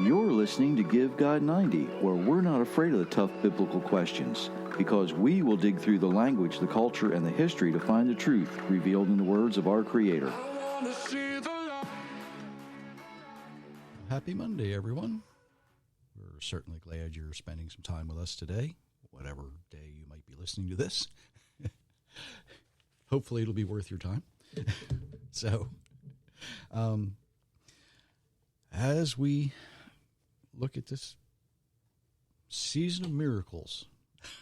You're listening to Give God 90, where we're not afraid of the tough biblical questions, because we will dig through the language, the culture, and the history to find the truth revealed in the words of our Creator. Happy Monday, everyone. We're certainly glad you're spending some time with us today, whatever day you might be listening to this. Hopefully it'll be worth your time. So, as we look at this season of miracles,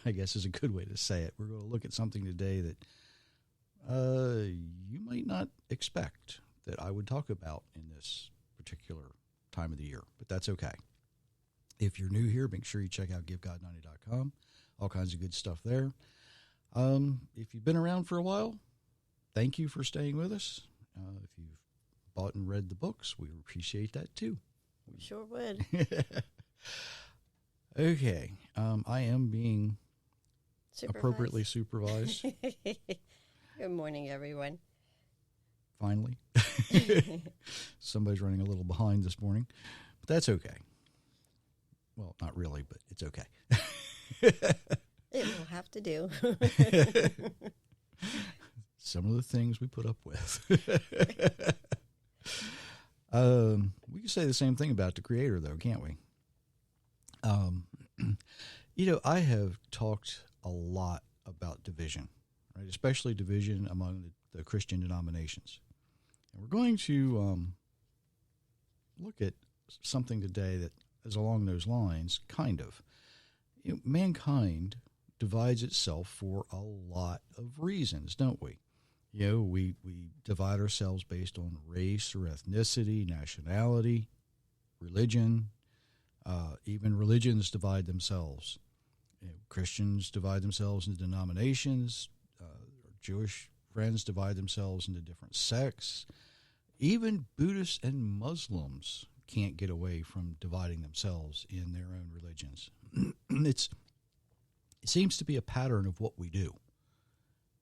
I guess is a good way to say it. We're going to look at something today that you might not expect that I would talk about in this particular time of the year, but that's okay. If you're new here, make sure you check out givegod90.com. All kinds of good stuff there. If you've been around for a while, thank you for staying with us. If you've bought and read the books, we appreciate that too. We sure would. Okay. I am being appropriately supervised. Good morning, everyone. Finally. Somebody's running a little behind this morning, but that's okay. Well, not really, but it's okay. It will have to do. Some of the things we put up with. We can say the same thing about the Creator, though, can't we? I have talked a lot about division, right? Especially division among the Christian denominations. And we're going to look at something today that is along those lines, kind of. Mankind divides itself for a lot of reasons, don't we? We divide ourselves based on race or ethnicity, nationality, religion. Even religions divide themselves. Christians divide themselves into denominations. Jewish friends divide themselves into different sects. Even Buddhists and Muslims can't get away from dividing themselves in their own religions. It seems to be a pattern of what we do.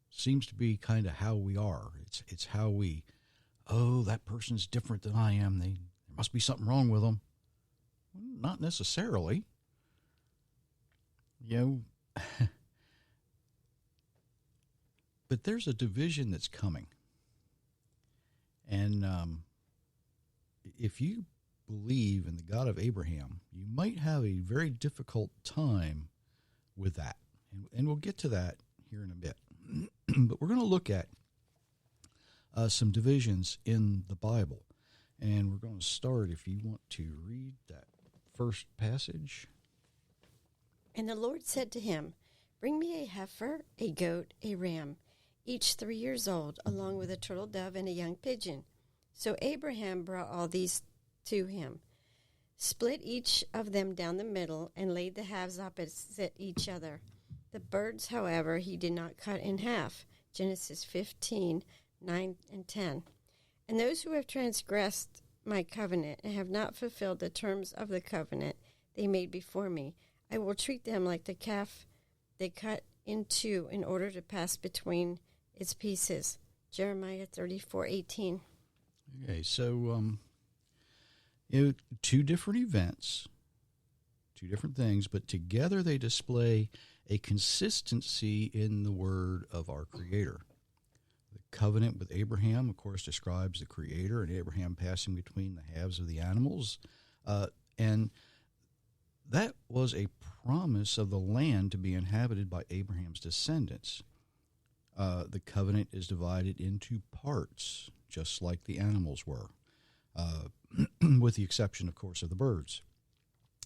Seems to be kind of how we are. It's how we, that person's different than I am. There must be something wrong with them. Not necessarily. But there's a division that's coming. And if you believe in the God of Abraham, you might have a very difficult time with that. And we'll get to that here in a bit. But we're going to look at some divisions in the Bible. And we're going to start, if you want to read that first passage. And the Lord said to him, "Bring me a heifer, a goat, a ram, each 3 years old, along with a turtle dove and a young pigeon." So Abraham brought all these to him, split each of them down the middle, and laid the halves opposite each other. The birds, however, he did not cut in half. Genesis 15:9 and 10. And those who have transgressed my covenant and have not fulfilled the terms of the covenant they made before me, I will treat them like the calf they cut in two in order to pass between its pieces. Jeremiah 34:18. Okay, so two different events, two different things, but together they display a consistency in the word of our Creator. The covenant with Abraham, of course, describes the Creator and Abraham passing between the halves of the animals. And that was a promise of the land to be inhabited by Abraham's descendants. The covenant is divided into parts, just like the animals were, with the exception, of course, of the birds.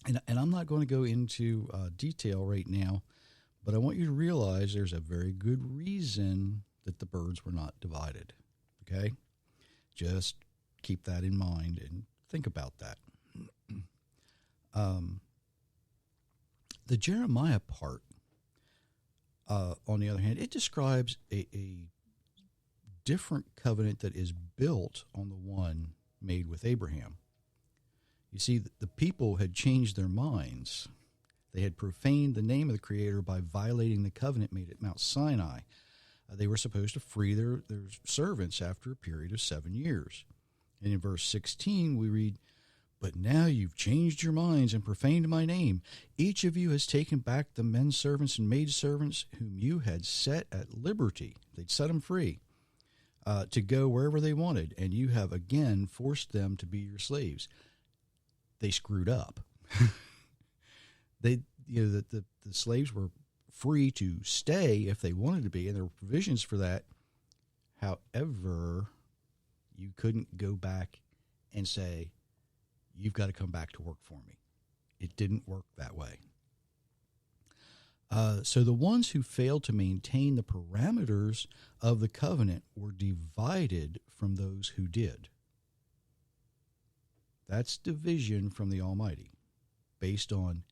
And I'm not going to go into detail right now, but I want you to realize there's a very good reason that the birds were not divided, Okay? Just keep that in mind and think about that. The Jeremiah part, on the other hand, it describes a different covenant that is built on the one made with Abraham. You see, the people had changed their minds. They had profaned the name of the Creator by violating the covenant made at Mount Sinai. They were supposed to free their servants after a period of 7 years. And in verse 16, we read, "But now you've changed your minds and profaned my name. Each of you has taken back the men servants and maid servants whom you had set at liberty." They'd set them free to go wherever they wanted, and you have again forced them to be your slaves. They screwed up. The slaves were free to stay if they wanted to be, and there were provisions for that. However, you couldn't go back and say, "You've got to come back to work for me." It didn't work that way. So the ones who failed to maintain the parameters of the covenant were divided from those who did. That's division from the Almighty, based on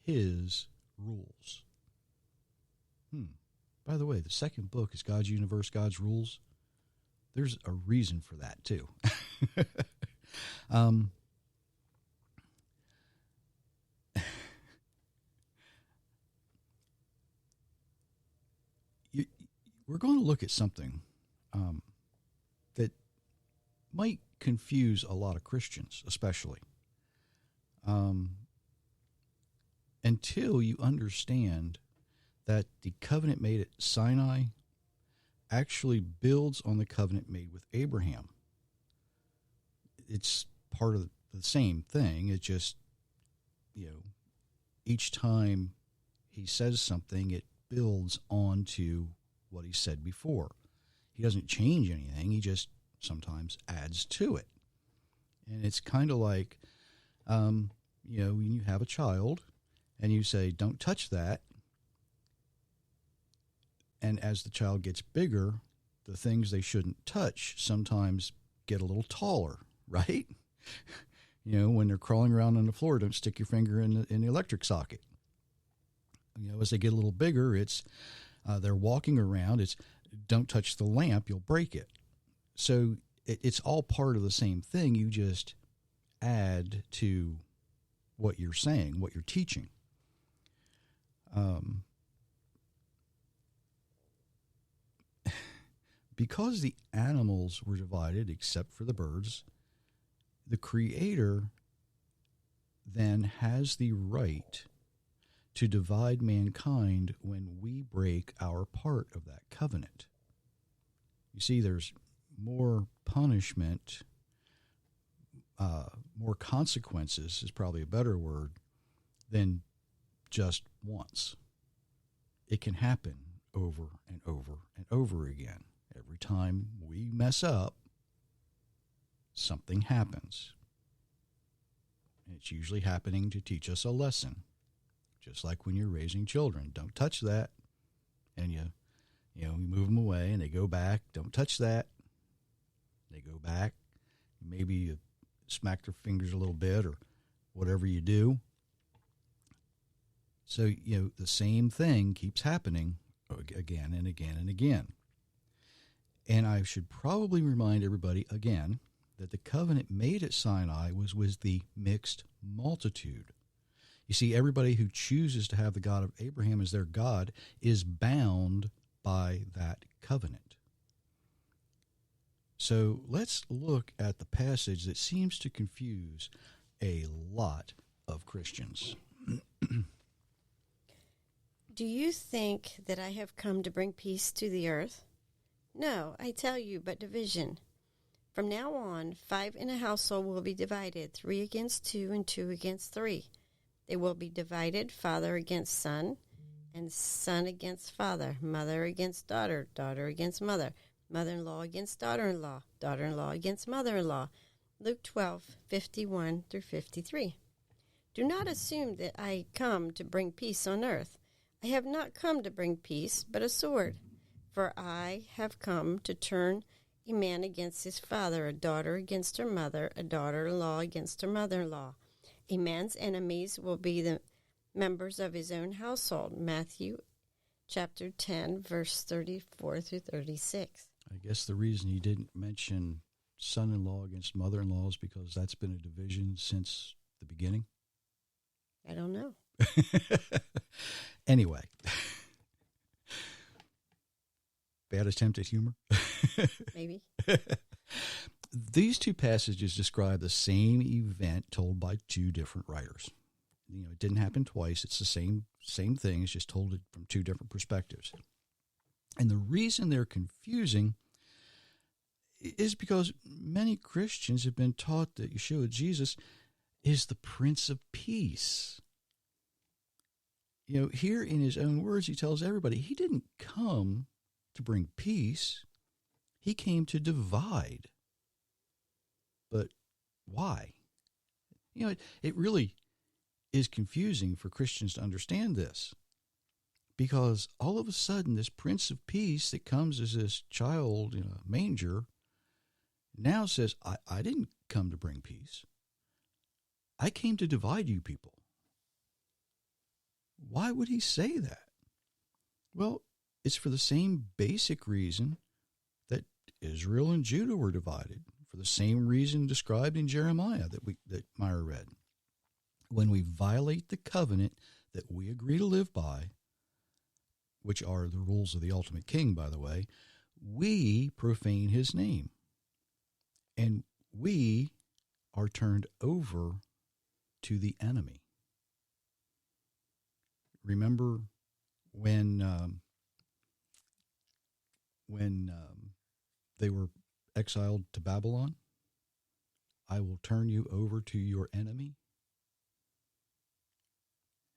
His rules. By the way, the second book is God's Universe, God's Rules. There's a reason for that, too. We're going to look at something that might confuse a lot of Christians, especially. Until you understand that the covenant made at Sinai actually builds on the covenant made with Abraham. It's part of the same thing. It just, each time he says something, it builds onto what he said before. He doesn't change anything. He just sometimes adds to it. And it's kind of like, when you have a child and you say, "Don't touch that." And as the child gets bigger, the things they shouldn't touch sometimes get a little taller, right? When they're crawling around on the floor, don't stick your finger in the electric socket. As they get a little bigger, it's they're walking around. It's don't touch the lamp, you'll break it. So it's all part of the same thing. You just add to what you're saying, what you're teaching. Because the animals were divided, except for the birds, the Creator then has the right to divide mankind when we break our part of that covenant. You see, there's more punishment, more consequences is probably a better word, than just once. It can happen over and over and over again. Every time we mess up, something happens. And it's usually happening to teach us a lesson. Just like when you're raising children. Don't touch that. And you move them away and they go back. Don't touch that. They go back. Maybe you smack their fingers a little bit or whatever you do. So, the same thing keeps happening again and again and again. And I should probably remind everybody again that the covenant made at Sinai was with the mixed multitude. You see, everybody who chooses to have the God of Abraham as their God is bound by that covenant. So let's look at the passage that seems to confuse a lot of Christians. Do you think that I have come to bring peace to the earth? No, I tell you, but division. From now on, 5 in a household will be divided, 3 against 2 and 2 against 3. They will be divided, father against son, and son against father, mother against daughter, daughter against mother, mother-in-law against daughter-in-law, daughter-in-law against mother-in-law. Luke 12:51 through 53. Do not assume that I come to bring peace on earth. I have not come to bring peace, but a sword. For I have come to turn a man against his father, a daughter against her mother, a daughter-in-law against her mother-in-law. A man's enemies will be the members of his own household. Matthew chapter 10, verse 34 through 36. I guess the reason he didn't mention son-in-law against mother-in-law is because that's been a division since the beginning. I don't know. Anyway, bad attempt at humor. Maybe. These two passages describe the same event told by two different writers. You know, it didn't happen twice. It's the same thing. It's just told it from two different perspectives. And the reason they're confusing is because many Christians have been taught that Yeshua, Jesus, is the Prince of Peace. You know, here in his own words, he tells everybody he didn't come to bring peace. He came to divide. But why? You know, it really is confusing for Christians to understand this, because all of a sudden this Prince of Peace that comes as this child in a manger now says, I didn't come to bring peace. I came to divide you people. Why would he say that? Well, it's for the same basic reason that Israel and Judah were divided, for the same reason described in Jeremiah that Myra read. When we violate the covenant that we agree to live by, which are the rules of the ultimate king, by the way, we profane his name. And we are turned over to the enemy. Remember when they were exiled to Babylon? I will turn you over to your enemy.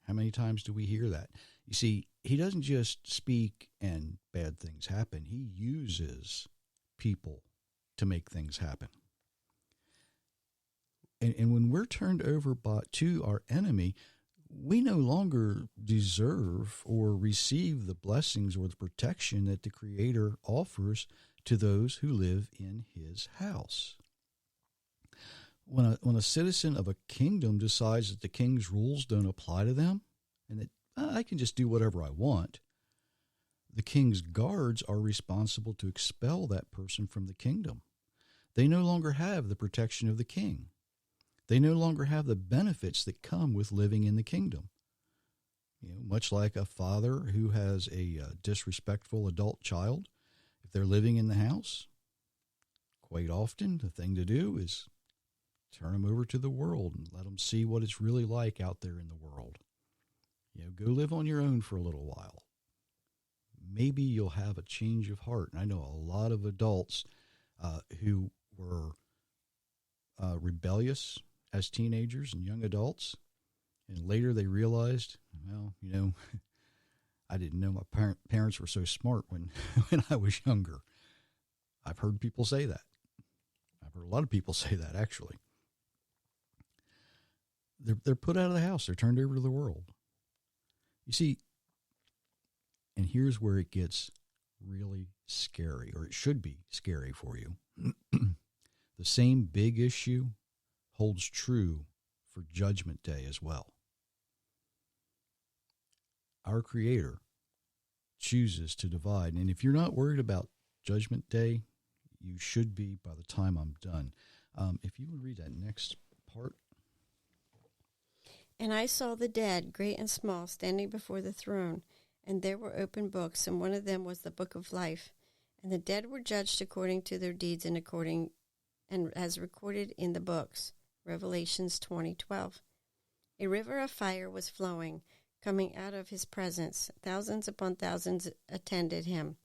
How many times do we hear that? You see, he doesn't just speak and bad things happen. He uses people to make things happen. And when we're turned over to our enemy, we no longer deserve or receive the blessings or the protection that the Creator offers to those who live in his house. When a citizen of a kingdom decides that the king's rules don't apply to them and that I can just do whatever I want, the king's guards are responsible to expel that person from the kingdom. They no longer have the protection of the king. They no longer have the benefits that come with living in the kingdom. You know, much like a father who has a disrespectful adult child, if they're living in the house, quite often the thing to do is turn them over to the world and let them see what it's really like out there in the world. You know, go live on your own for a little while. Maybe you'll have a change of heart. And I know a lot of adults who were rebellious as teenagers and young adults, and later they realized, well, you know, I didn't know my parents were so smart when I was younger. I've heard people say that. I've heard a lot of people say that, actually. They're put out of the house. They're turned over to the world. You see, and here's where it gets really scary, or it should be scary for you. The same big issue holds true for Judgment Day as well. Our Creator chooses to divide. And if you're not worried about Judgment Day, you should be by the time I'm done. If you would read that next part. And I saw the dead, great and small, standing before the throne, and there were open books, and one of them was the book of life. And the dead were judged according to their deeds and as recorded in the books. Revelations 20:12. A river of fire was flowing, coming out of his presence. Thousands upon thousands attended him,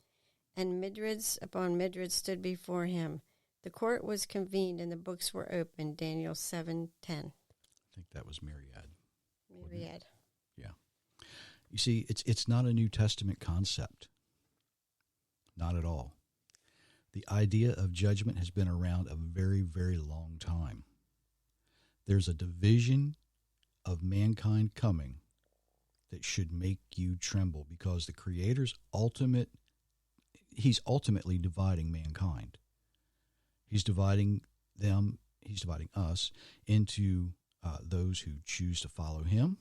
and myriads upon myriads stood before him. The court was convened, and the books were opened. Daniel 7:10. I think that was Myriad. Myriad. Yeah. You see, it's not a New Testament concept. Not at all. The idea of judgment has been around a very, very long time. There's a division of mankind coming that should make you tremble, because the Creator's he's ultimately dividing mankind. He's dividing us into those who choose to follow him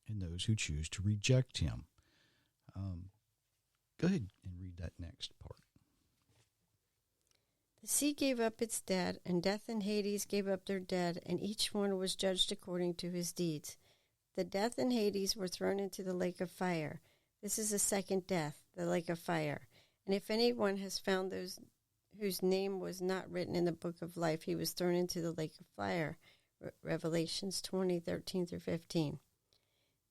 and those who choose to reject him. Go ahead and read that next part. The sea gave up its dead, and death and Hades gave up their dead, and each one was judged according to his deeds. The death and Hades were thrown into the lake of fire. This is the second death, the lake of fire. And if anyone has found those whose name was not written in the book of life, he was thrown into the lake of fire. Revelations 20:13-15.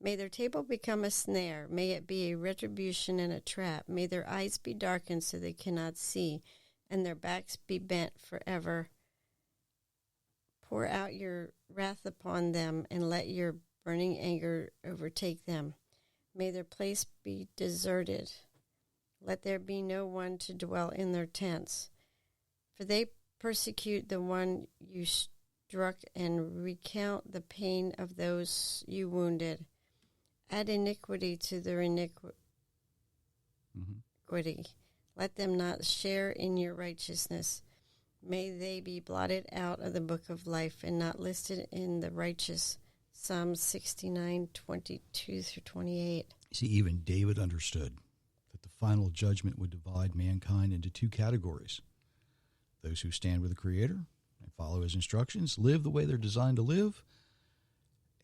May their table become a snare. May it be a retribution and a trap. May their eyes be darkened so they cannot see, and their backs be bent forever. Pour out your wrath upon them, and let your burning anger overtake them. May their place be deserted. Let there be no one to dwell in their tents. For they persecute the one you struck and recount the pain of those you wounded. Add iniquity to their iniquity. Let them not share in your righteousness. May they be blotted out of the book of life and not listed in the righteous. Psalm 69:22-28. See, even David understood that the final judgment would divide mankind into two categories. Those who stand with the Creator and follow his instructions, live the way they're designed to live,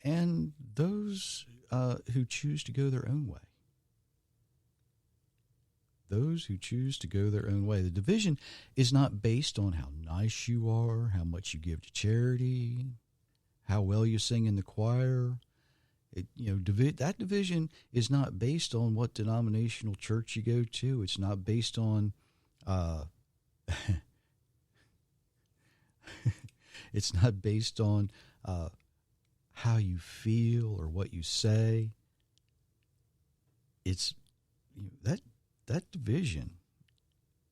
and those who choose to go their own way. Those who choose to go their own way. The division is not based on how nice you are, how much you give to charity, how well you sing in the choir. That division is not based on what denominational church you go to. It's not based on it's not based on how you feel or what you say. It's that division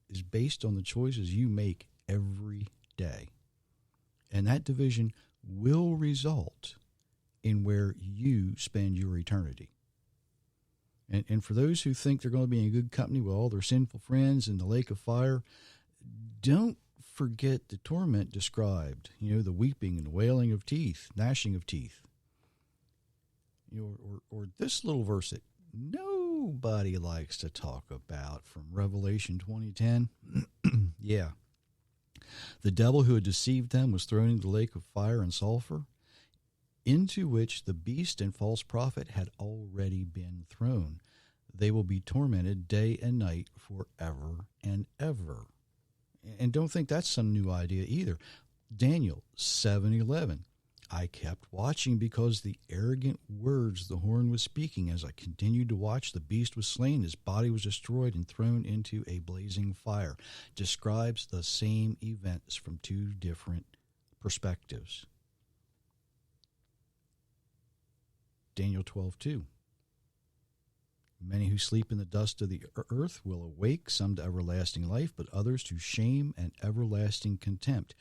is based on the choices you make every day. And that division will result in where you spend your eternity. And for those who think they're going to be in good company with all their sinful friends in the lake of fire, don't forget the torment described, the weeping and the wailing of teeth, gnashing of teeth. Or this little verse that nobody likes to talk about from Revelation 20:10. Yeah. The devil who had deceived them was thrown into the lake of fire and sulfur, into which the beast and false prophet had already been thrown. They will be tormented day and night forever and ever. And don't think that's some new idea either. Daniel 7:11. I kept watching because the arrogant words the horn was speaking. As I continued to watch, the beast was slain, his body was destroyed and thrown into a blazing fire. Describes the same events from two different perspectives. Daniel 12:2. Many who sleep in the dust of the earth will awake, some to everlasting life, but others to shame and everlasting contempt.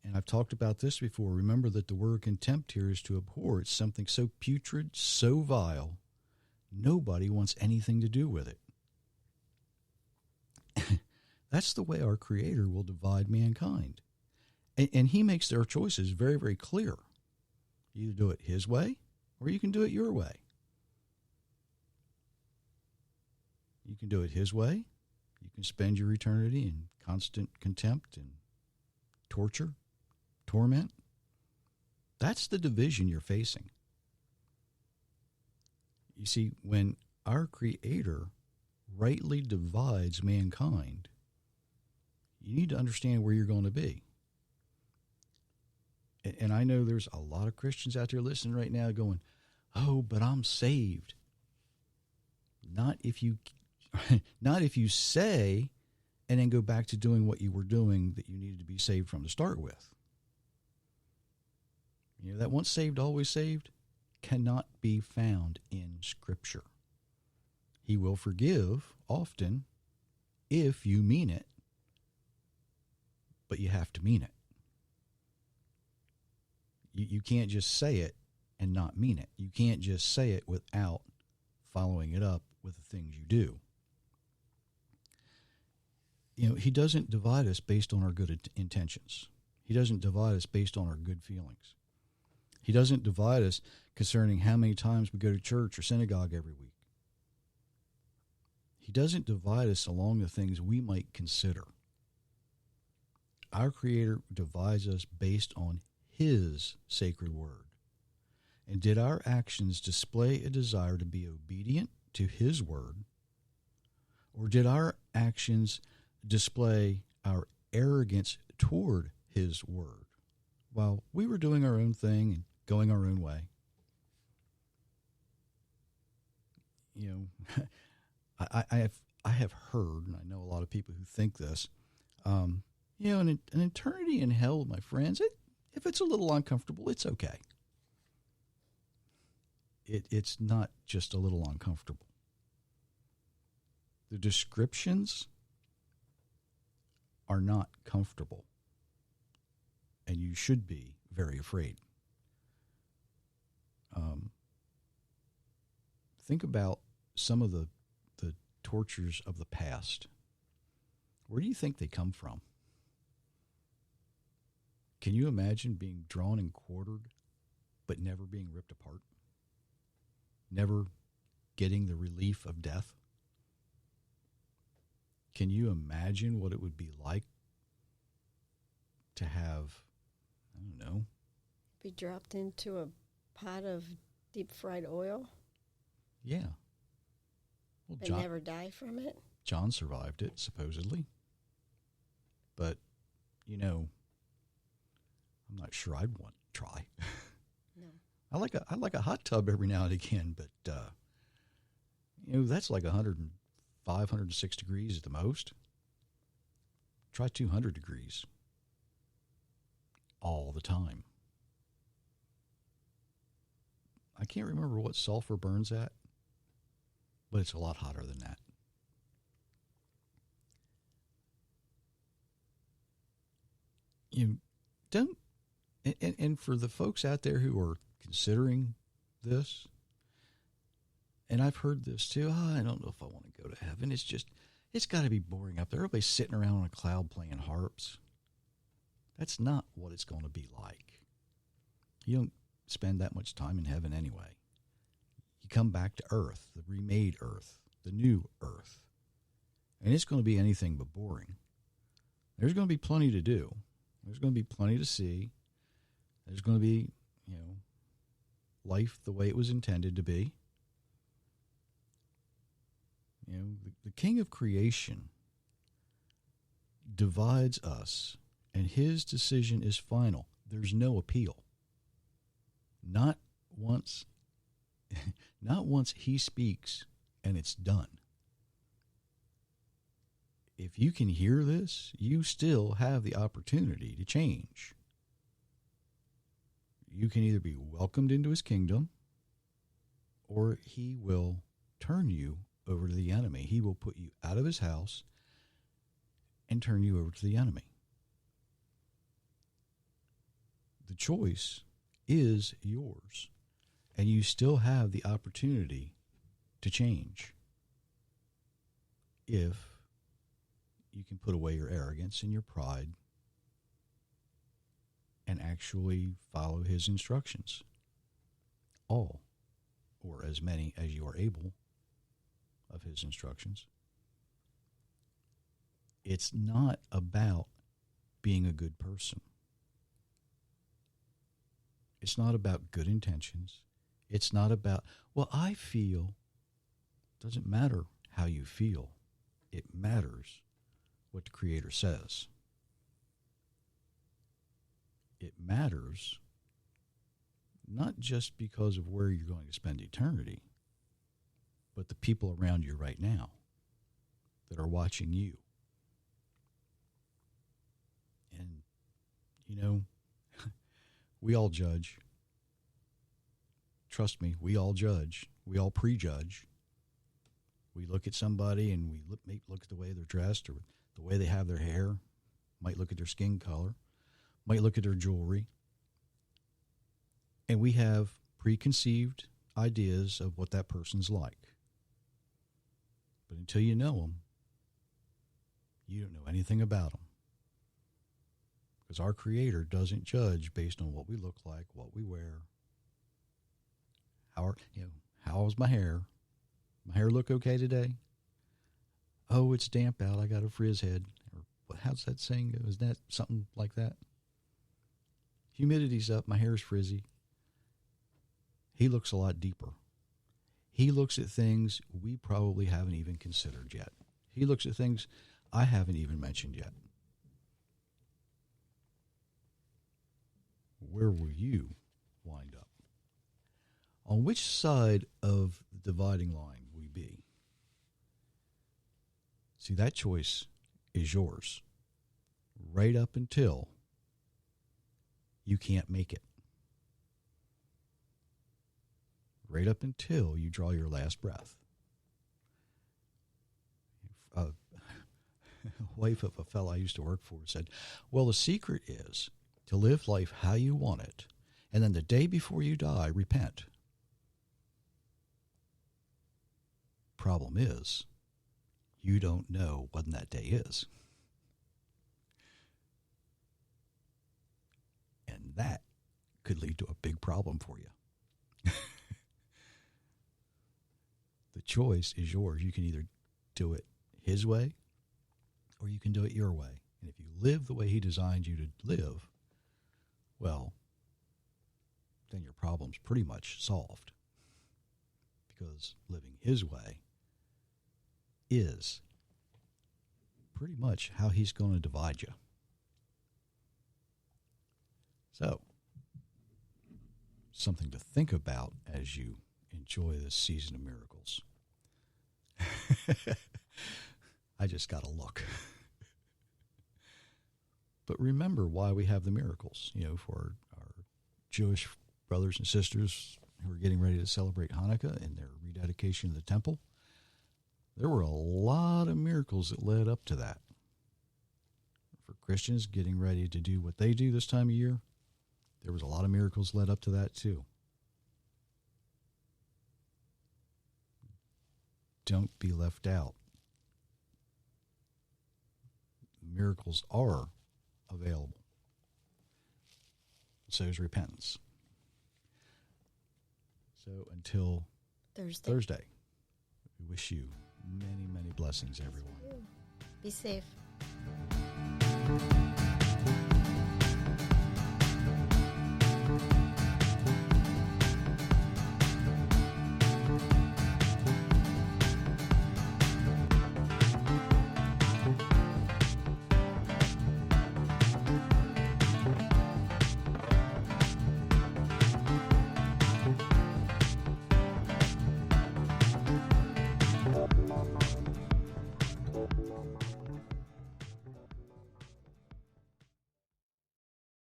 And I've talked about this before. Remember that the word contempt here is to abhor. It's something so putrid, so vile, nobody wants anything to do with it. That's the way our Creator will divide mankind. And he makes their choices very, very clear. You either do it his way or you can do it your way. You can do it his way. You can spend your eternity in constant contempt and torture, torment. That's the division you're facing. You see, when our Creator rightly divides mankind, you need to understand where you're going to be. And I know there's a lot of Christians out there listening right now going, oh, but I'm saved. Not if you say and then go back to doing what you were doing that you needed to be saved from to start with. That once saved, always saved cannot be found in Scripture. He will forgive often if you mean it, but you have to mean it. You can't just say it and not mean it. You can't just say it without following it up with the things you do. He doesn't divide us based on our good intentions. He doesn't divide us based on our good feelings. He doesn't divide us concerning how many times we go to church or synagogue every week. He doesn't divide us along the things we might consider. Our Creator divides us based on His sacred word. And did our actions display a desire to be obedient to His word? Or did our actions display our arrogance toward His word while we were doing our own thing and going our own way? I have heard, and I know a lot of people who think this, an eternity in hell, my friends, if it's a little uncomfortable, it's okay. It's not just a little uncomfortable. The descriptions are not comfortable, and you should be very afraid. Think about some of the tortures of the past. Where do you think they come from? Can you imagine being drawn and quartered, but never being ripped apart? Never getting the relief of death? Can you imagine what it would be like to have, I don't know, be dropped into a pot of deep fried oil? Yeah. Well, And never die from it? John survived it, supposedly. But, I'm not sure I'd want to try. No. I like a hot tub every now and again, but, that's like 105, 106 degrees at the most. Try 200 degrees all the time. I can't remember what sulfur burns at, but it's a lot hotter than that. You don't, and for the folks out there who are considering this, and I've heard this too, I don't know if I want to go to heaven. It's got to be boring up there. Everybody's sitting around on a cloud playing harps. That's not what it's going to be like. You don't spend that much time in heaven anyway. You come back to earth, the remade earth, the new earth. And it's going to be anything but boring. There's going to be plenty to do. There's going to be plenty to see. There's going to be, life the way it was intended to be. The King of creation divides us, and His decision is final. There's no appeal. Not once He speaks and it's done. If you can hear this, you still have the opportunity to change. You can either be welcomed into His kingdom, or He will turn you over to the enemy. He will put you out of His house and turn you over to the enemy. The choice is yours, and you still have the opportunity to change if you can put away your arrogance and your pride and actually follow His instructions. All, or as many as you are able, of His instructions. It's not about being a good person. It's not about good intentions. It's not about, I feel. It doesn't matter how you feel. It matters what the Creator says. It matters not just because of where you're going to spend eternity, but the people around you right now that are watching you. And, we all judge. Trust me, we all judge. We all prejudge. We look at somebody and we look at the way they're dressed or the way they have their hair, might look at their skin color, might look at their jewelry. And we have preconceived ideas of what that person's like. But until you know them, You don't know anything about them. Because our Creator doesn't judge based on what we look like, what we wear. How's my hair? My hair look okay today? Oh, it's damp out. I got a frizz head. Or how's that saying? Is that something like that? Humidity's up. My hair's frizzy. He looks a lot deeper. He looks at things we probably haven't even considered yet. He looks at things I haven't even mentioned yet. Where will you wind up? On which side of the dividing line will you be? See, that choice is yours. Right up until you can't make it. Right up until you draw your last breath. A wife of a fellow I used to work for said, well, the secret is to live life how you want it, and then the day before you die, repent. Problem is, you don't know when that day is. And that could lead to a big problem for you. The choice is yours. You can either do it his way or you can do it your way. And if you live the way he designed you to live, well, then your problem's pretty much solved. Because living his way is pretty much how he's going to divide you. So, something to think about as you enjoy this season of miracles. I just got to look. But remember why we have the miracles, for our Jewish brothers and sisters who are getting ready to celebrate Hanukkah and their rededication of the temple. There were a lot of miracles that led up to that. For Christians getting ready to do what they do this time of year, there was a lot of miracles led up to that too. Don't be left out. Miracles are available. So is repentance. So until Thursday, we wish you many, many blessings, everyone. Be safe.